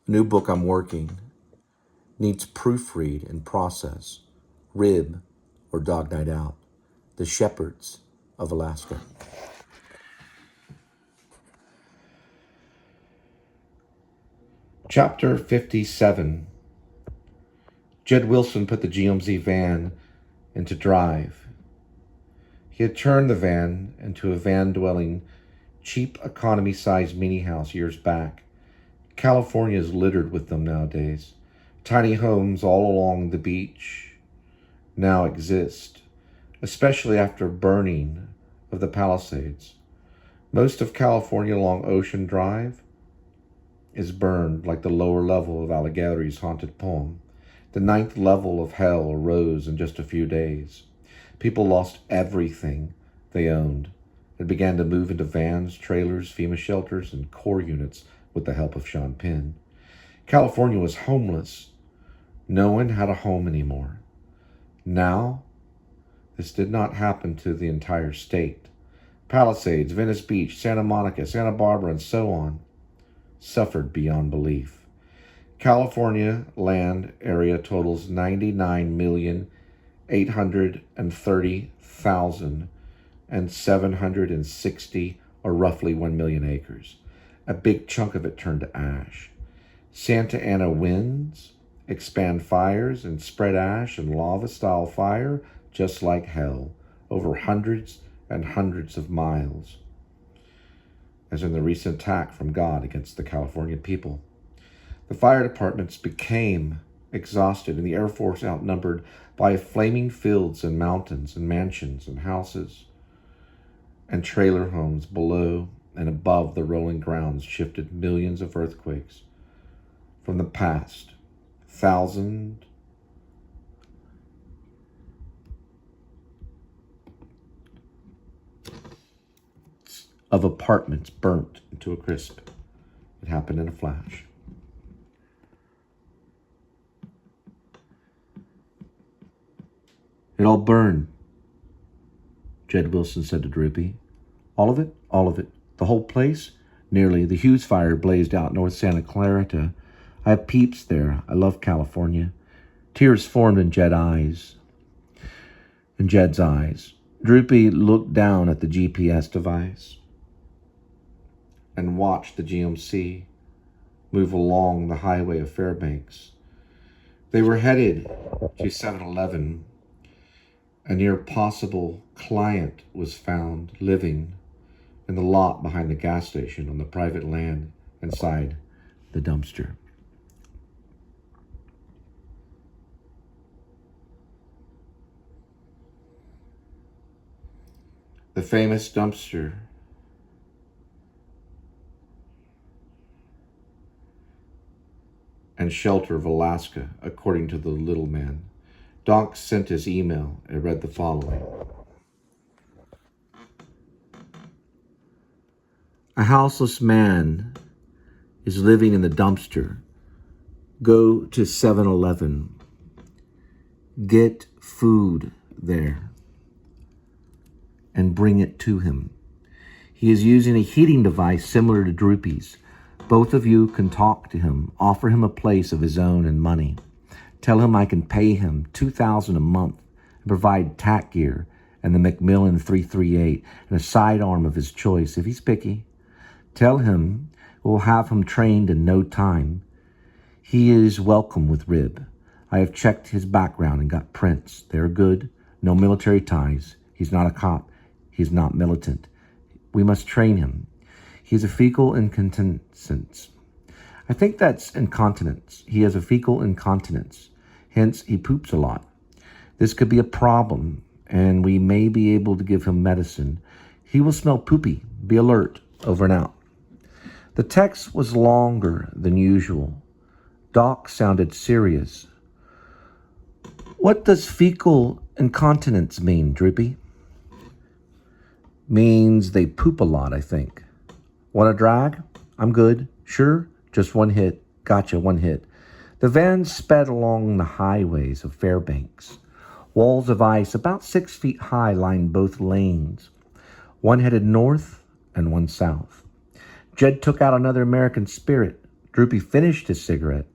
A new book I'm working needs proofread and process. Rib or Dog Night Out. The Shepherds of Alaska. Chapter 57. Jed Wilson put the GMZ van into drive. He had turned the van into a van-dwelling, cheap economy-sized mini-house years back. California is littered with them nowadays. Tiny homes all along the beach now exist, especially after burning of the Palisades. Most of California along Ocean Drive is burned like the lower level of Alighieri's haunted poem. The 9th level of hell arose in just a few days. People lost everything they owned and began to move into vans, trailers, FEMA shelters, and core units with the help of Sean Penn. California was homeless. No one had a home anymore. Now, this did not happen to the entire state. Palisades, Venice Beach, Santa Monica, Santa Barbara, and so on suffered beyond belief. California land area totals 99,830,760, or roughly 1 million acres. A big chunk of it turned to ash. Santa Ana winds expand fires and spread ash and lava-style fire just like hell over hundreds and hundreds of miles, as in the recent attack from God against the California people. The fire departments became exhausted and the Air Force outnumbered by flaming fields and mountains and mansions and houses and trailer homes below and above the rolling grounds shifted millions of earthquakes from the past. Thousands of apartments burnt into a crisp. It happened in a flash. It all burned, Jed Wilson said to Droopy. All of it? All of it. The whole place? Nearly. The Hughes fire blazed out north Santa Clarita. I have peeps there. I love California. Tears formed in Jed's eyes. Droopy looked down at the GPS device and watched the GMC move along the highway of Fairbanks. They were headed to 7-Eleven. A near possible client was found living in the lot behind the gas station on the private land inside the dumpster. The famous dumpster and shelter of Alaska, according to the little man. Doc sent his email and read the following. A houseless man is living in the dumpster. Go to 7-Eleven. Get food there and bring it to him. He is using a heating device similar to Droopy's. Both of you can talk to him, offer him a place of his own and money. Tell him I can pay him $2,000 a month and provide tack gear and the Macmillan 338 and a sidearm of his choice if he's picky. Tell him we'll have him trained in no time. He is welcome with Rib. I have checked his background and got prints. They're good. No military ties. He's not a cop. He's not militant. We must train him. He has a fecal incontinence. I think that's incontinence. He has a fecal incontinence. Hence, he poops a lot. This could be a problem, and we may be able to give him medicine. He will smell poopy. Be alert. Over and out. The text was longer than usual. Doc sounded serious. What does fecal incontinence mean, Droopy? Means they poop a lot, I think. Want a drag? I'm good. Sure? Just one hit. Gotcha, one hit. The van sped along the highways of Fairbanks. Walls of ice about 6 feet high lined both lanes. One headed north and one south. Jed took out another American Spirit, Droopy finished his cigarette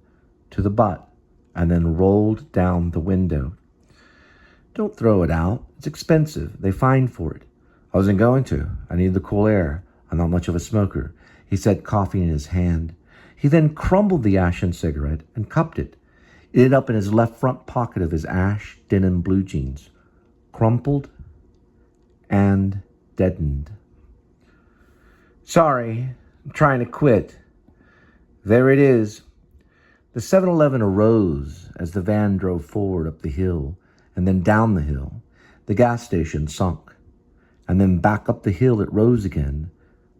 to the butt and then rolled down the window. Don't throw it out. It's expensive. They fine for it. I wasn't going to. I need the cool air. I'm not much of a smoker, he said, coughing in his hand. He then crumbled the ashen cigarette and cupped it. It ended up in his left front pocket of his ash denim blue jeans. Crumpled and deadened. Sorry, I'm trying to quit. There it is. The 7-Eleven arose as the van drove forward up the hill and then down the hill. The gas station sunk. And then back up the hill it rose again.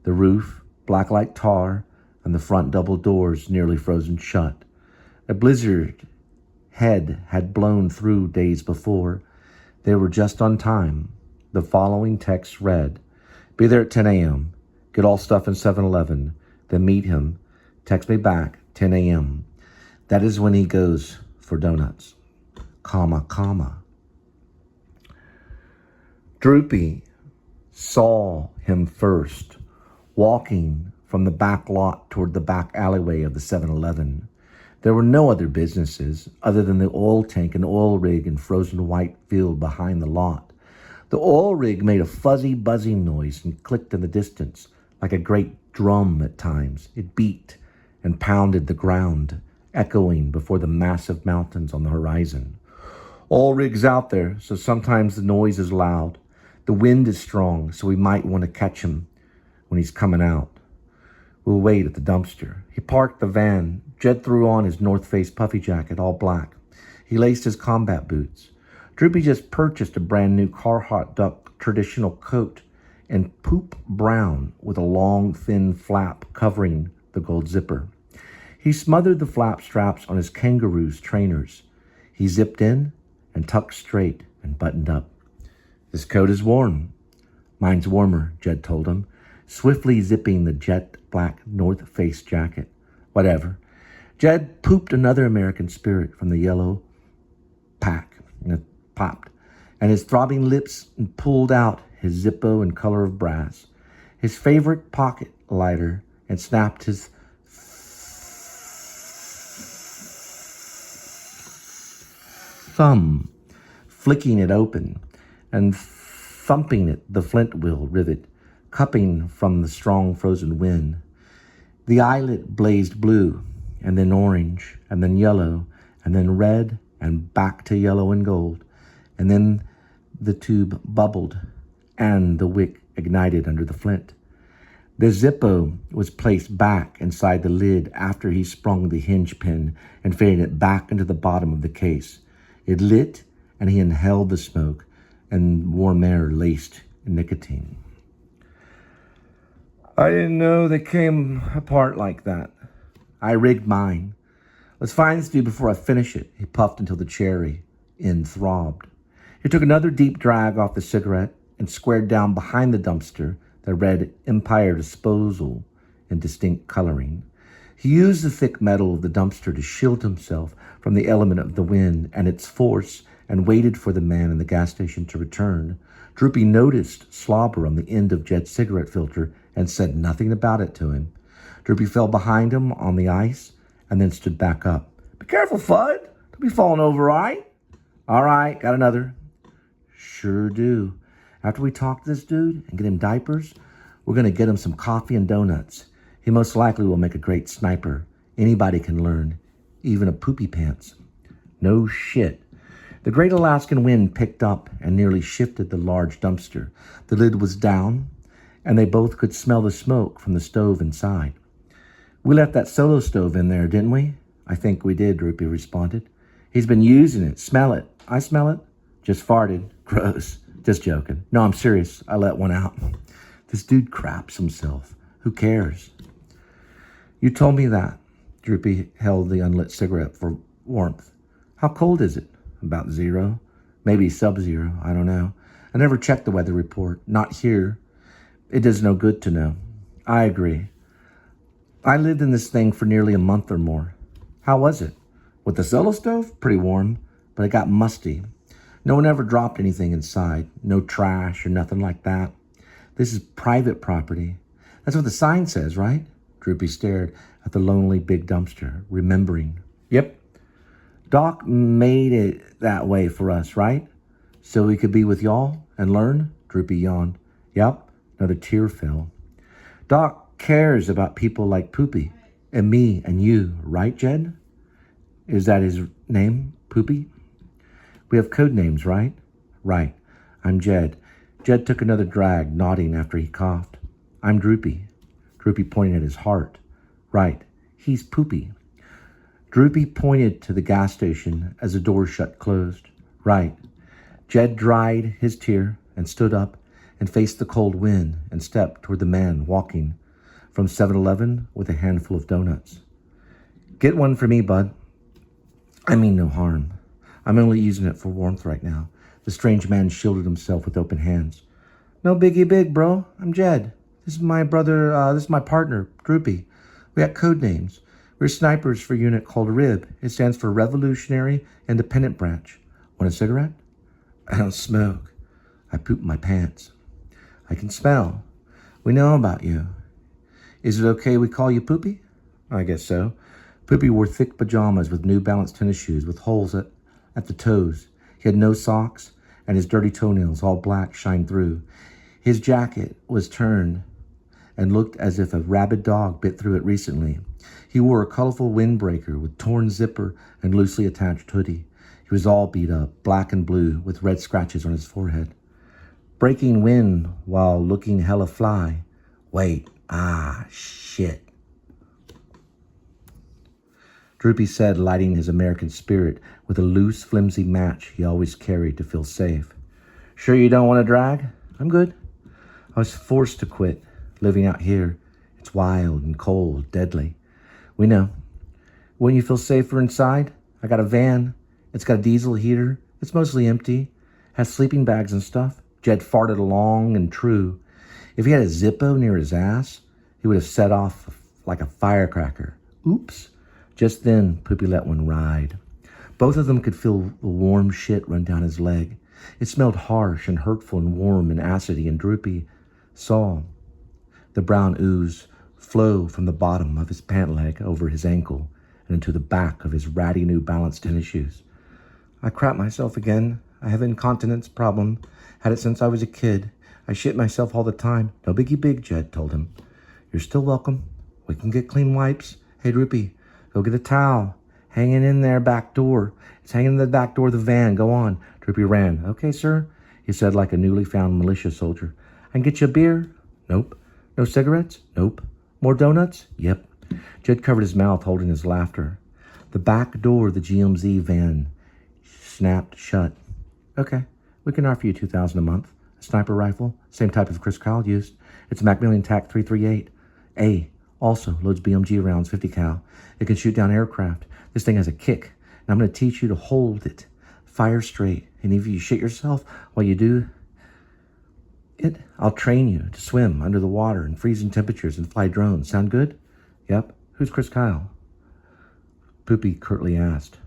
The roof, black like tar, and the front double doors nearly frozen shut. A blizzard head had blown through days before. They were just on time. The following text read, "Be there at 10 a.m. Get all stuff in 7-Eleven. Then meet him. Text me back, 10 a.m. That is when he goes for donuts. Comma, comma." Droopy saw him first, walking from the back lot toward the back alleyway of the 7-Eleven. There were no other businesses other than the oil tank and oil rig and frozen white field behind the lot. The oil rig made a fuzzy buzzing noise and clicked in the distance like a great drum at times. It beat and pounded the ground, echoing before the massive mountains on the horizon. Oil rig's out there, so sometimes the noise is loud. The wind is strong, so we might want to catch him when he's coming out. We'll wait at the dumpster. He parked the van. Jed threw on his North Face puffy jacket, all black. He laced his combat boots. Droopy just purchased a brand new Carhartt duck traditional coat in poop brown with a long, thin flap covering the gold zipper. He smothered the flap straps on his kangaroo's trainers. He zipped in and tucked straight and buttoned up. This coat is warm. Mine's warmer, Jed told him, swiftly zipping the jet black North Face jacket. Whatever. Jed pooped another American Spirit from the yellow pack, and it popped, and his throbbing lips pulled out his Zippo in color of brass, his favorite pocket lighter, and snapped his thumb, flicking it open and thumping it, the flint wheel rivet, cupping from the strong frozen wind. The eyelet blazed blue, and then orange, and then yellow, and then red, and back to yellow and gold. And then the tube bubbled, and the wick ignited under the flint. The Zippo was placed back inside the lid after he sprung the hinge pin and fitted it back into the bottom of the case. It lit, and he inhaled the smoke and warm air laced in nicotine. I didn't know they came apart like that. I rigged mine. Let's find this dude before I finish it. He puffed until the cherry end throbbed. He took another deep drag off the cigarette and squared down behind the dumpster that read Empire Disposal in distinct coloring. He used the thick metal of the dumpster to shield himself from the element of the wind and its force and waited for the man in the gas station to return. Droopy noticed slobber on the end of Jed's cigarette filter and said nothing about it to him. Droopy fell behind him on the ice and then stood back up. Be careful, Fudd. Don't be falling over, all right? All right, got another. Sure do. After we talk to this dude and get him diapers, we're going to get him some coffee and donuts. He most likely will make a great sniper. Anybody can learn, even a poopy pants. No shit. The great Alaskan wind picked up and nearly shifted the large dumpster. The lid was down, and they both could smell the smoke from the stove inside. We left that solo stove in there, didn't we? I think we did, Droopy responded. He's been using it. Smell it. I smell it. Just farted. Gross. Just joking. No, I'm serious. I let one out. This dude craps himself. Who cares? You told me that. Droopy held the unlit cigarette for warmth. How cold is it? About 0. Maybe sub-zero. I don't know. I never checked the weather report. Not here. It does no good to know. I agree. I lived in this thing for nearly a month or more. How was it? With the solo stove? Pretty warm, but it got musty. No one ever dropped anything inside. No trash or nothing like that. This is private property. That's what the sign says, right? Droopy stared. at the lonely big dumpster, remembering. Yep, Doc made it that way for us, right? So we could be with y'all and learn? Droopy yawned. Yep, another tear fell. Doc cares about people like Poopy and me and you, right, Jed? Is that his name, Poopy? We have code names, right? Right. I'm Jed. Jed took another drag, nodding after he coughed. I'm Droopy. Droopy pointed at his heart. Right. He's Poopy. Droopy pointed to the gas station as the door shut closed. Right. Jed dried his tear and stood up and faced the cold wind and stepped toward the man walking from 7-Eleven with a handful of donuts. Get one for me, bud. I mean no harm. I'm only using it for warmth right now. The strange man shielded himself with open hands. No biggie big, bro. I'm Jed. This is my brother, this is my partner, Droopy. We got code names. We're snipers for a unit called RIB. It stands for Revolutionary Independent Branch. Want a cigarette? I don't smoke. I poop my pants. I can smell. We know about you. Is it okay we call you Poopy? I guess so. Poopy wore thick pajamas with New Balance tennis shoes with holes at the toes. He had no socks, and his dirty toenails, all black, shined through. His jacket was turned and looked as if a rabid dog bit through it recently. He wore a colorful windbreaker with torn zipper and loosely attached hoodie. He was all beat up, black and blue, with red scratches on his forehead. Breaking wind while looking hella fly. Wait, shit. Droopy said, lighting his American spirit with a loose, flimsy match he always carried to feel safe. Sure you don't want to drag? I'm good. I was forced to quit. Living out here, it's wild and cold, deadly. We know. Wouldn't you feel safer inside? I got a van. It's got a diesel heater. It's mostly empty. Has sleeping bags and stuff. Jed farted long and true. If he had a Zippo near his ass, he would have set off like a firecracker. Oops. Just then, Poopy let one ride. Both of them could feel the warm shit run down his leg. It smelled harsh and hurtful and warm and acidy, and Droopy saw the brown ooze flow from the bottom of his pant leg over his ankle and into the back of his ratty New Balance tennis shoes. I crap myself again. I have an incontinence problem. Had it since I was a kid. I shit myself all the time. No biggie big, Jed told him. You're still welcome. We can get clean wipes. Hey, Droopy, go get a towel. Hanging in there back door. It's hanging in the back door of the van. Go on. Droopy ran. Okay, sir, he said like a newly found militia soldier. I can get you a beer? Nope. No cigarettes? Nope. More donuts? Yep. Jed covered his mouth, holding his laughter. The back door of the GMZ van snapped shut. Okay, we can offer you $2,000 a month. A sniper rifle, same type as Chris Kyle used. It's a Macmillan TAC 338A. Also loads BMG rounds, 50 cal. It can shoot down aircraft. This thing has a kick, and I'm going to teach you to hold it. Fire straight, and if you shit yourself while you do it, I'll train you to swim under the water in freezing temperatures and fly drones. Sound good? Yep. Who's Chris Kyle? Poopy curtly asked.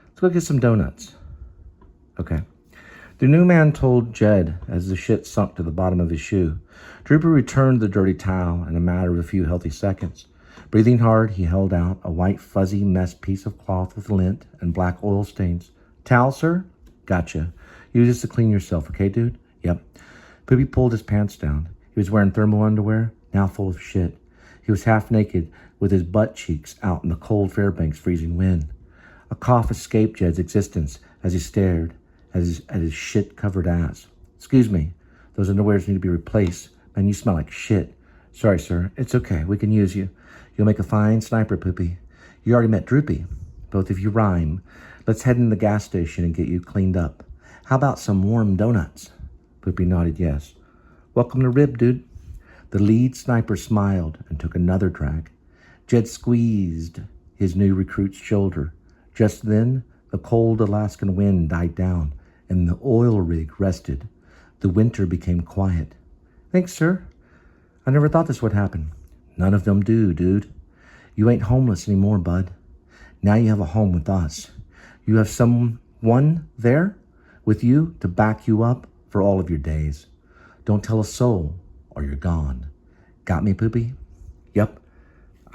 Let's go get some donuts. Okay. The new man told Jed as the shit sunk to the bottom of his shoe. Droopy returned the dirty towel in a matter of a few healthy seconds. Breathing hard, he held out a white, fuzzy mess piece of cloth with lint and black oil stains. Towel, sir? Gotcha. Use this to clean yourself, okay, dude? Yep. Poopy pulled his pants down. He was wearing thermal underwear, now full of shit. He was half naked, with his butt cheeks out in the cold Fairbanks freezing wind. A cough escaped Jed's existence as he stared at his shit-covered ass. Excuse me, those underwears need to be replaced. Man, you smell like shit. Sorry, sir. It's okay. We can use you. You'll make a fine sniper, Poopy. You already met Droopy. Both of you rhyme. Let's head in the gas station and get you cleaned up. How about some warm donuts? Poopy nodded yes. Welcome to RIB, dude. The lead sniper smiled and took another drag. Jed squeezed his new recruit's shoulder. Just then, the cold Alaskan wind died down, and the oil rig rested. The winter became quiet. Thanks, sir. I never thought this would happen. None of them do, dude. You ain't homeless anymore, bud. Now you have a home with us. You have someone there with you to back you up for all of your days. Don't tell a soul or you're gone. Got me, Poopy? Yep.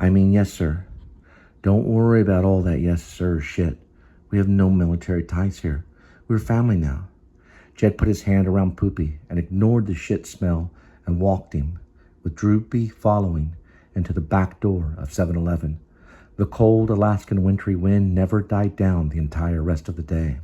I mean, yes, sir. Don't worry about all that yes, sir shit. We have no military ties here. We're family now. Jed put his hand around Poopy and ignored the shit smell and walked him, with Droopy following, into the back door of 7-Eleven. The cold Alaskan wintry wind never died down the entire rest of the day.